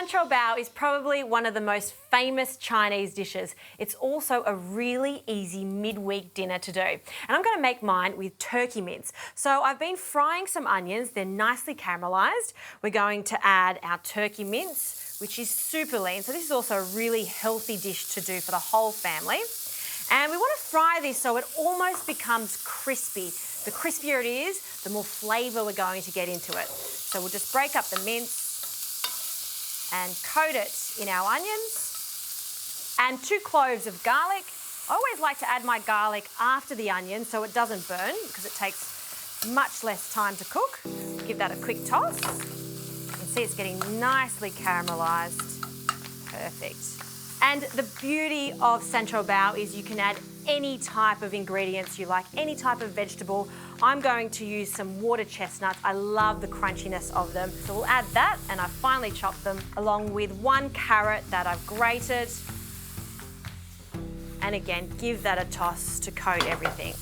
Sancho bao is probably one of the most famous Chinese dishes. It's also a really easy midweek dinner to do. And I'm going to make mine with turkey mince. So I've been frying some onions, they're nicely caramelised. We're going to add our turkey mince, which is super lean. So this is also a really healthy dish to do for the whole family. And we want to fry this so it almost becomes crispy. The crispier it is, the more flavour we're going to get into it. So we'll just break up the mince and coat it in our onions. And 2 cloves of garlic. I always like to add my garlic after the onion so it doesn't burn because it takes much less time to cook. Give that a quick toss. You can see it's getting nicely caramelised. Perfect. And the beauty of Sancho bao is you can add any type of ingredients you like, any type of vegetable. I'm going to use some water chestnuts. I love the crunchiness of them. So we'll add that, and I've finely chopped them, along with 1 carrot that I've grated. And again, give that a toss to coat everything.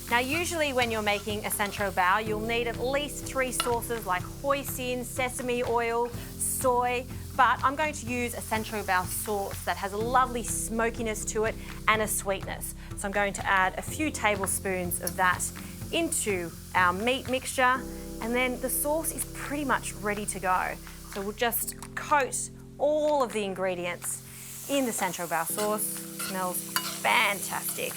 Now, usually when you're making a Sancho bao, you'll need at least 3 sauces like hoisin, sesame oil, soy, but I'm going to use a Sancho bao sauce that has a lovely smokiness to it and a sweetness. So I'm going to add a few tablespoons of that into our meat mixture, and then the sauce is pretty much ready to go. So we'll just coat all of the ingredients in the Sancho bao sauce. Smells fantastic.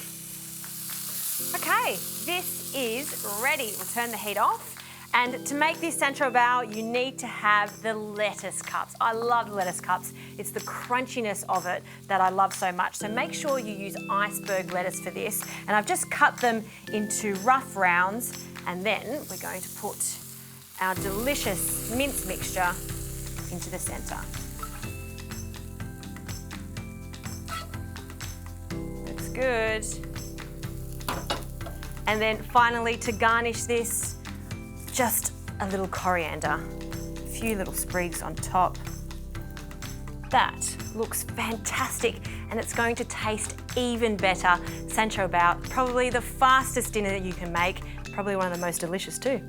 Okay, this is ready. We'll turn the heat off. And to make this Sancho bao, you need to have the lettuce cups. I love lettuce cups. It's the crunchiness of it that I love so much. So make sure you use iceberg lettuce for this. And I've just cut them into rough rounds. And then we're going to put our delicious mince mixture into the centre. That's good. And then finally, to garnish this, just a little coriander, a few little sprigs on top. That looks fantastic, and it's going to taste even better. Sancho bao, probably the fastest dinner that you can make, probably one of the most delicious too.